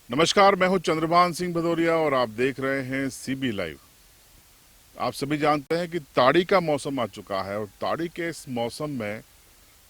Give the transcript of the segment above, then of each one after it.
नमस्कार, मैं हूं चंद्रभान सिंह भदौरिया और आप देख रहे हैं सीबी लाइव। आप सभी जानते हैं कि ताड़ी का मौसम आ चुका है और ताड़ी के इस मौसम में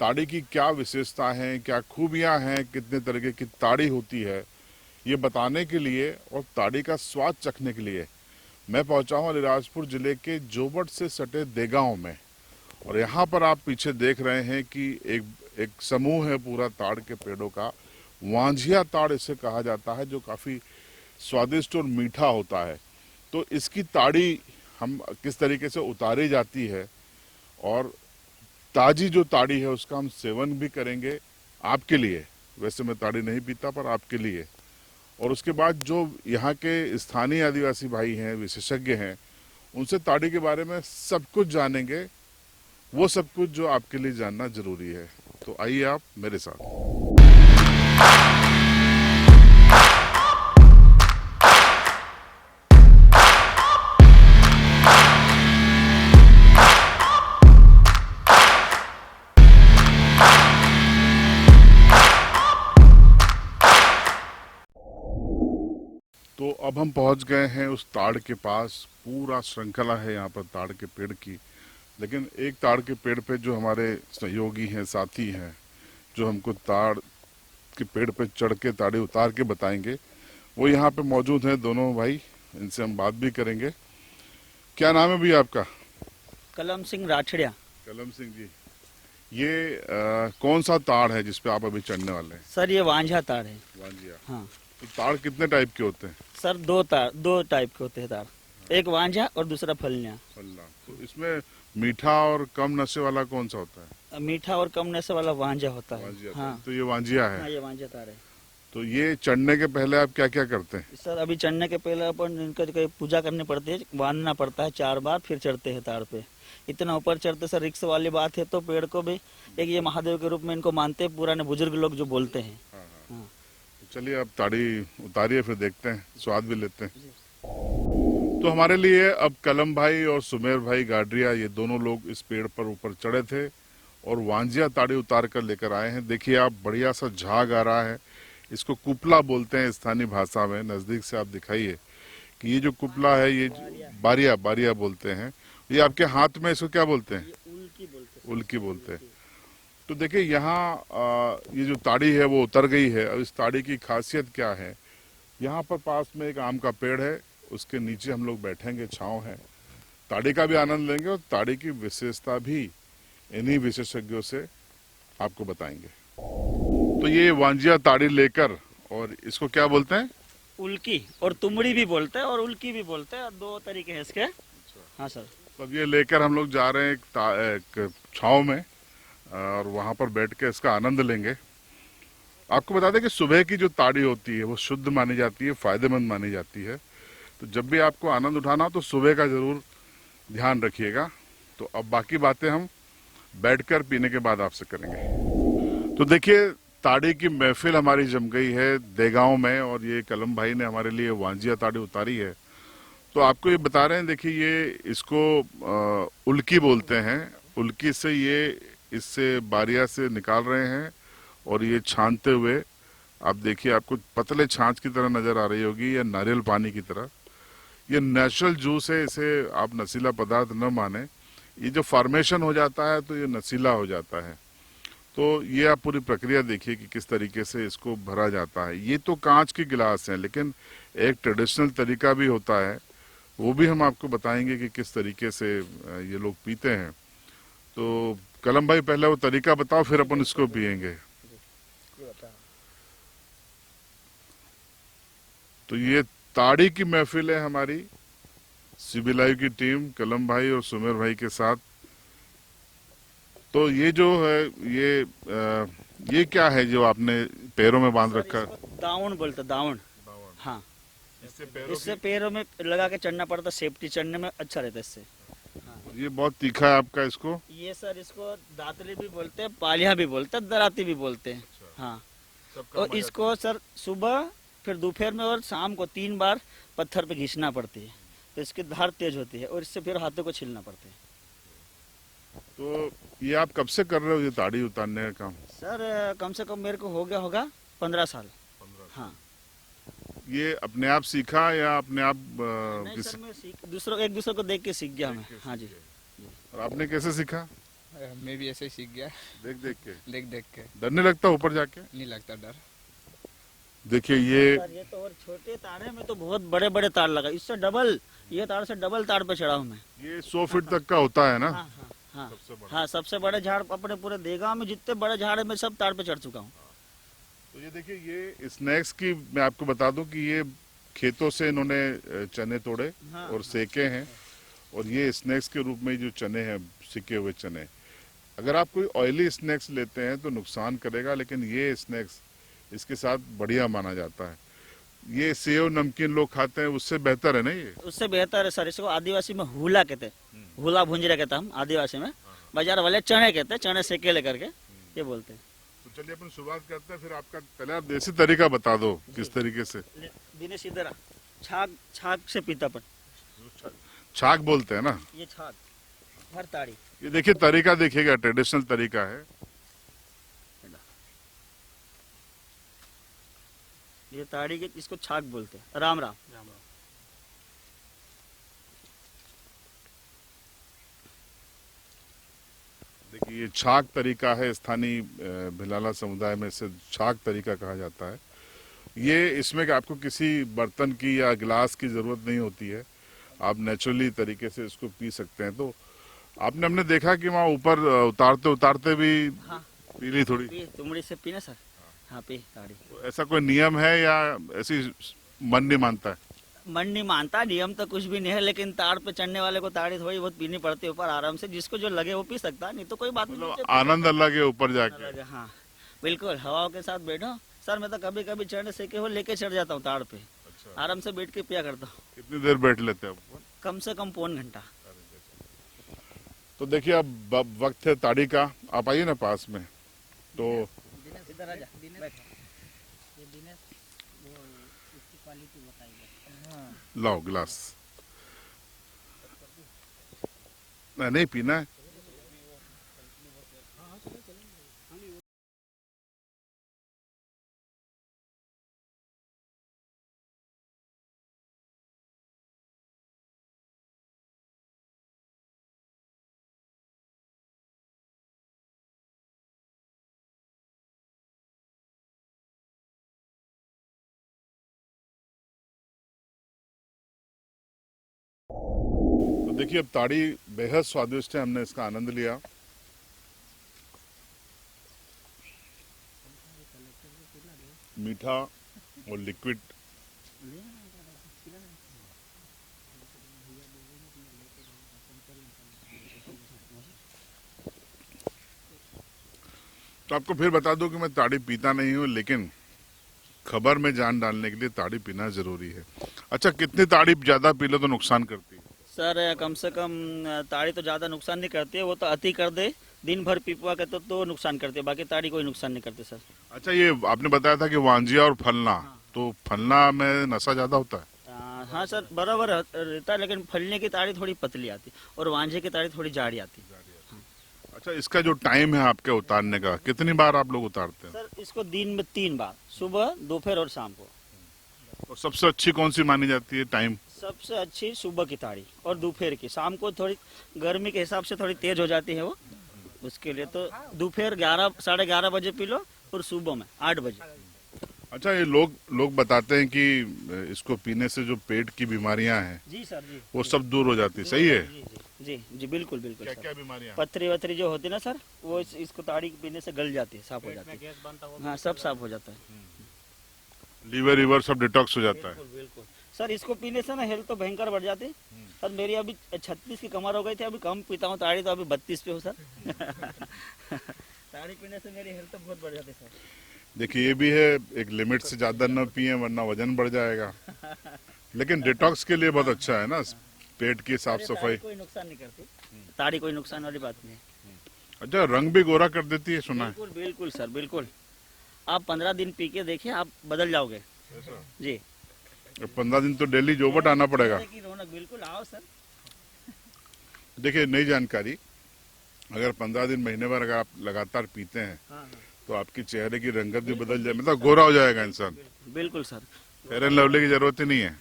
ताड़ी की क्या विशेषता है, क्या खूबियां हैं, कितने तरीके की ताड़ी होती है, ये बताने के लिए और ताड़ी का स्वाद चखने के लिए मैं पहुंचा हूं अलीराजपुर जिले के जोबट से सटे देगांव में। और यहाँ पर आप पीछे देख रहे हैं कि एक समूह है पूरा ताड़ के पेड़ों का। वांझिया ताड़ इसे कहा जाता है, जो काफी स्वादिष्ट और मीठा होता है। तो इसकी ताड़ी हम किस तरीके से उतारी जाती है और ताजी जो ताड़ी है उसका हम सेवन भी करेंगे आपके लिए। वैसे मैं ताड़ी नहीं पीता, पर आपके लिए। और उसके बाद जो यहाँ के स्थानीय आदिवासी भाई हैं, विशेषज्ञ हैं, उनसे ताड़ी के बारे में सब कुछ जानेंगे, वो सब कुछ जो आपके लिए जानना जरूरी है। तो आइए आप मेरे साथ। तो अब हम पहुंच गए हैं उस ताड़ के पास। पूरा श्रृंखला है यहाँ पर ताड़ के पेड़ की। लेकिन एक ताड़ के पेड़ पे जो हमारे सहयोगी हैं, साथी हैं, जो हमको ताड़ के पेड़ पे चढ़ के ताड़ी उतार के बताएंगे, वो यहाँ पे मौजूद हैं दोनों भाई। इनसे हम बात भी करेंगे। क्या नाम है भैया आपका? कलम सिंह राठड़िया। कलम सिंह जी, ये कौन सा ताड़ है जिसपे आप अभी चढ़ने वाले हैं? सर ये वांझा ताड़ है। वांजिया। हाँ तो ताड़ कितने टाइप के होते हैं? सर दो टाइप के होते हैं ताड़। एक वांझा और दूसरा फलियां। फल्ला। तो इसमें मीठा और कम नशे वाला कौन सा होता है? मीठा और कम नशे वाला वांझा होता है। वांजिया। हाँ तो ये वांजिया हाँ है। ये वांझा ताड़ है। तो ये चढ़ने के पहले आप क्या क्या करते हैं? सर अभी चढ़ने के पहले अपन इनका जो पूजा करनी पड़ती है, बांधना पड़ता है 4 बार, फिर चढ़ते हैं ताड़ पे। इतना ऊपर चढ़ते सर रिक्स वाली बात है, तो पेड़ को भी एक ये महादेव के रूप में इनको मानते हैं, पुराने बुजुर्ग लोग जो बोलते हैं। हाँ हाँ। हाँ। तो चलिए अब ताड़ी उतारिए, फिर देखते हैं, स्वाद भी लेते हैं। तो हमारे लिए अब कलम भाई और सुमेर भाई गाडरिया, ये दोनों लोग इस पेड़ पर ऊपर चढ़े थे और वांजिया ताड़ी उतार कर लेकर आए हैं। देखिए आप, बढ़िया सा झाग आ रहा है। इसको कुपला बोलते हैं स्थानीय भाषा में। नजदीक से आप दिखाइए कि ये जो कुपला है, ये बारिया बारिया बोलते हैं। ये आपके हाथ में इसको क्या बोलते हैं? ये उल्की बोलते हैं। उल्की बोलते हैं। तो देखिए यहाँ ये जो ताड़ी है वो उतर गई है। अब इस ताड़ी की खासियत क्या है? यहाँ पर पास में एक आम का पेड़ है, उसके नीचे हम लोग बैठेंगे, छांव है, ताड़ी का भी आनंद लेंगे और ताड़ी की विशेषता भी इन्हीं विशेषज्ञों से आपको बताएंगे। तो ये वांजिया ताड़ी लेकर, और इसको क्या बोलते हैं? उल्की और तुमड़ी भी बोलते हैं और उल्की भी बोलते हैं, 2 तरीके हैं इसके। हाँ सर। तो अब ये लेकर हम लोग जा रहे हैं एक छांव में, और वहां पर बैठ के इसका आनंद लेंगे। आपको बता दें कि सुबह की जो ताड़ी होती है वो शुद्ध मानी जाती है, फायदेमंद मानी जाती है। तो जब भी आपको आनंद उठाना हो तो सुबह का जरूर ध्यान रखिएगा। तो अब बाकी बातें हम बैठकर पीने के बाद आपसे करेंगे। तो देखिए, ताड़ी की महफिल हमारी जम गई है देगांव में, और ये कलम भाई ने हमारे लिए वांजिया ताड़ी उतारी है। तो आपको ये बता रहे हैं, देखिए ये इसको उल्की बोलते हैं। उल्की से ये इससे बारिया से निकाल रहे हैं और ये छानते हुए, आप देखिए, आपको पतले छाछ की तरह नजर आ रही होगी या नारियल पानी की तरह। ये नेचुरल जूस है, इसे आप नशीला पदार्थ न माने। ये जो फॉर्मेशन हो जाता है तो ये नशीला हो जाता है। तो ये आप पूरी प्रक्रिया देखिए कि किस तरीके से इसको भरा जाता है। ये तो कांच के गिलास हैं, लेकिन एक ट्रेडिशनल तरीका भी होता है, वो भी हम आपको बताएंगे कि किस तरीके से ये लोग पीते हैं। तो कलम भाई, पहले वो तरीका बताओ, फिर अपन इसको पियेंगे। तो ये ताड़ी की महफिल है हमारी सीबी लाइव की टीम, कलम भाई और सुमेर भाई के साथ। तो ये जो है, ये क्या है जो आपने पैरों में बांध रखा है? दावण बोलते, दावण। हाँ, इससे पैरों में लगा के चढ़ना पड़ता, सेफ्टी, चढ़ने में अच्छा रहता है इससे। हाँ। ये बहुत तीखा है आपका। इसको ये सर, इसको दातली भी बोलते हैं, पालिया भी बोलते हैं, दराती भी बोलते हैं। हाँ। और इसको सर सुबह, फिर दोपहर में और शाम को 3 बार पत्थर पे घिसना पड़ती है, तो इसकी धार तेज होती है और इससे फिर हाथों को छीलना पड़ता है। तो ये आप कब से कर रहे हो ये ताड़ी उतारने का काम? सर कम से कम मेरे को हो गया होगा 15 साल। हाँ। ये अपने आप सीखा या अपने आप नहीं सर, मैं एक दूसरे को देख के सीख गया मैं। हाँ जी। और आपने कैसे सीखा? मैं भी ऐसे ही सीख गया, देख देख के। देख देख के। डर नहीं लगता ऊपर जाके? नहीं लगता डर। देखिए ये सर ये तो और छोटे तार है, में तो बहुत बड़े बड़े तार लगा, इससे डबल, ये तार से डबल तार पे चढ़ा हूँ मैं। ये 100 फीट तक का होता है ना? हाँ हाँ हाँ। सबसे बड़ा। हाँ, सबसे बड़े झाड़ अपने पूरे देगांव में जितने बड़े झाड़ है मैं सब तार पे चढ़ चुका हूँ। तो ये देखिए, ये स्नैक्स की मैं आपको बता दूं कि ये खेतों से इन्होंने चने तोड़े हाँ, और सेके हैं, और ये स्नैक्स के रूप में जो चने हैं, सिके हुए चने, अगर आप कोई ऑयली स्नैक्स लेते हैं तो नुकसान करेगा, लेकिन ये स्नैक्स इसके साथ बढ़िया माना जाता है। ये सेव नमकीन लोग खाते हैं, उससे बेहतर है ना ये? उससे बेहतर है सर। इसको आदिवासी में हुला कहते हैं, हुला भुंजरा कहते हैं हम आदिवासी में। बाजार वाले चने कहते हैं, चने सेके लेकर के ये बोलते हैं। तो चलिए अपन शुरुआत करते हैं, फिर आपका पहले आप देसी तरीका बता दो किस तरीके से। दिनेश इधर आ। छाग, छाग से पीता पर छाक बोलते हैं ना? ये छाग हर ताड़ी। ये देखिए तरीका देखिएगा, ट्रेडिशनल तरीका है। ये ताड़ी के इसको छाग बोलते हैं। राम राम। देखिए ये छाक तरीका है, स्थानीय भिलाला समुदाय में इसे छाक तरीका कहा जाता है। ये इसमें कि आपको किसी बर्तन की या गिलास की जरूरत नहीं होती है, आप नेचुरली तरीके से इसको पी सकते हैं। तो आपने हमने देखा कि वहाँ ऊपर उतारते उतारते भी हाँ। पी ली थोड़ी। पी, तुमड़ी से पीना सर। हाँ पी ताड़ी। तो ऐसा कोई नियम है या ऐसी मन नहीं मानता है? मन नहीं मानता, नियम तो कुछ भी नहीं है, लेकिन ताड़ पे चढ़ने वाले को ताड़ी थोड़ी बहुत पीनी पड़ती है ऊपर आराम से, जिसको जो लगे वो पी सकता है, नहीं तो कोई बात नहीं। मतलब आनंद अलग है ऊपर जाके। लगे, हाँ बिल्कुल, हवाओं के साथ बैठो सर। मैं तो कभी कभी चढ़ने सेके हो लेके चढ़ जाता हूँ ताड़ पे, अच्छा, आराम से बैठ के पिया करता हूँ। कितनी देर बैठ लेते हैं आप? कम से कम पौन घंटा। तो देखिए अब वक्त है ताड़ी का, आप आइए ना पास में। तो इधर आ जा, बैठ। लाओ गिलास। नहीं पीना है। तो देखिए अब ताड़ी बेहद स्वादिष्ट है, हमने इसका आनंद लिया। मीठा और लिक्विड। तो आपको फिर बता दूं कि मैं ताड़ी पीता नहीं हूं, लेकिन खबर में जान डालने के लिए ताड़ी पीना जरूरी है। अच्छा, कितनी ताड़ी ज्यादा पी लो तो नुकसान करती है? सर कम से कम ताड़ी तो ज़्यादा नुकसान नहीं करती है, वो तो अति कर दे दिन भर पीपवा के तो नुकसान करती है, बाकी ताड़ी कोई नुकसान नहीं करती सर। अच्छा, ये आपने बताया था कि वांजिया और फलना, तो फलना में नशा ज्यादा होता है? हाँ सर, बराबर रहता है, लेकिन फलने की ताड़ी थोड़ी पतली आती और वांझे की ताड़ी थोड़ी जाड़ी आती। अच्छा, इसका जो टाइम है आपके उतारने का, कितनी बार आप लोग उतारते हैं? सर इसको दिन में 3 बार, सुबह, दोपहर और शाम को। और सबसे अच्छी कौन सी मानी जाती है टाइम? सबसे अच्छी सुबह की ताड़ी और दोपहर की। शाम को थोड़ी गर्मी के हिसाब से थोड़ी तेज हो जाती है वो, उसके लिए तो दोपहर 11 साढ़े 11 बजे पी लो और सुबह में 8 बजे। अच्छा, ये लोग बताते हैं कि इसको पीने से जो पेट की बीमारियां हैं जी सर जी, वो सब दूर हो जाती है, सही है? जी जी जी जी बिल्कुल बिल्कुल क्या सर। क्या बीमारियां? पथरी वथरी जो होती है ना सर, वो इसको ताड़ी पीने से गल जाती है, साफ हो जाती है। हाँ सब साफ हो जाता है। लीवर वीवर सब डिटॉक्स हो जाता है। बिल्कुल बिल्कुल सर, इसको पीने से ना हेल्थ तो भयंकर बढ़ जाती है सर। मेरी अभी 36 की कमर हो गई थी, अभी कम पीता हूँ ताड़ी, तो अभी 32 पे हो सर। ताड़ी पीने से मेरी हेल्थ तो बहुत बढ़ जाती है सर। देखिए, ये भी है, एक लिमिट से ज्यादा न पिए वरना वजन बढ़ जाएगा, लेकिन डिटॉक्स के लिए बहुत अच्छा है ना, पेट की साफ अरे सफाई। ताड़ी कोई नुकसान नहीं करती, ताड़ी कोई नुकसान वाली बात नहीं है। अच्छा, रंग भी गोरा कर देती है, सुना है? बिल्कुल बिल्कुल सर बिल्कुल। आप 15 दिन पी के देखिए, आप बदल जाओगे जी। 15 दिन तो डेली जोबट आना पड़ेगा। की रौनक, बिल्कुल आओ सर। देखिए, नई जानकारी, अगर 15 दिन महीने भर अगर आप लगातार पीते हैं हाँ हाँ तो आपकी चेहरे की रंगत भी बदल जाए, मतलब गोरा हो जाएगा इंसान। बिल्कुल सर। फेयर एंड लवली की जरूरत ही नहीं है।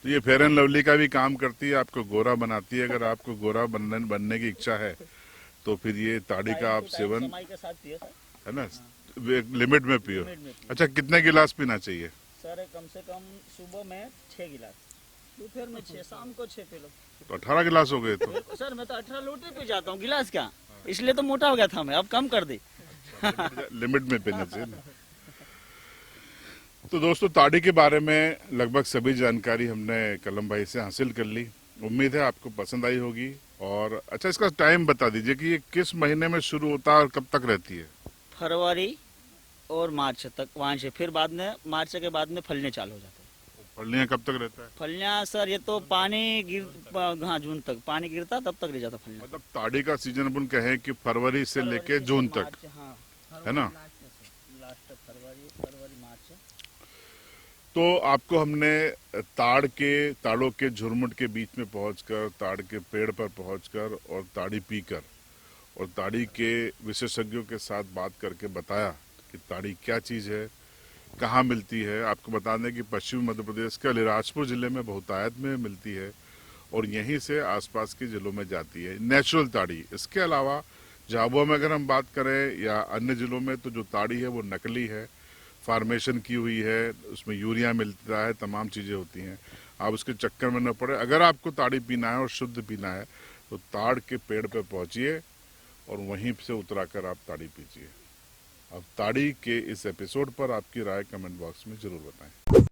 तो ये फेयर एंड लवली का भी काम करती है, आपको गोरा बनाती है। अगर आपको गोरा बनने की इच्छा है तो फिर ये ताड़ी का आप सेवन, समय के साथ पियो सर, है ना, लिमिट में पियो। लिमिट में पियो। अच्छा, कितने गिलास पीना चाहिए? सर कम से कम सुबह में 6 गिलास, दोपहर में 6, शाम को 6 पी लो। तो 18 गिलास हो गए तो। सर मैं तो 18 लोटे पी जाता हूँ, गिलास क्या, इसलिए तो मोटा हो गया था मैं, अब कम कर दी। लिमिट में पीना चाहिए ना। तो दोस्तों, ताड़ी के बारे में लगभग सभी जानकारी हमने कलम भाई से हासिल कर ली। उम्मीद है आपको पसंद आई होगी। और अच्छा, इसका टाइम बता दीजिए कि ये किस महीने में शुरू होता है और कब तक रहती है? फरवरी और मार्च तक, वहाँ से फिर बाद में मार्च के बाद में फलने चालू हो जाते हैं। फलियां कब तक रहता है? फलियाँ सर ये तो पानी हाँ जून तक पानी गिरता तब तक रह जाता फलियाँ। मतलब ताड़ी का सीजन अपन कहें कि फरवरी से लेके जून तक, मार्च, हाँ है ना? लास्ट तक, फरवरी मार्च। तो आपको हमने ताड़ों के झुरमुट के बीच में पहुंचकर, ताड़ के पेड़ पर पहुंचकर और ताड़ी पीकर और ताड़ी के विशेषज्ञों के साथ बात करके बताया कि ताड़ी क्या चीज़ है, कहाँ मिलती है। आपको बता दें कि पश्चिमी मध्य प्रदेश के अलीराजपुर जिले में बहुतायत में मिलती है और यहीं से आसपास के जिलों में जाती है नेचुरल ताड़ी। इसके अलावा झाबुआ में अगर हम बात करें या अन्य जिलों में, तो जो ताड़ी है वो नकली है, फार्मेशन की हुई है, उसमें यूरिया मिलता है, तमाम चीज़ें होती हैं। आप उसके चक्कर में न पड़े। अगर आपको ताड़ी पीना है और शुद्ध पीना है तो ताड़ के पेड़ पे पहुंचिए और वहीं से उतराकर आप ताड़ी पीजिए। अब ताड़ी के इस एपिसोड पर आपकी राय कमेंट बॉक्स में जरूर बताएं।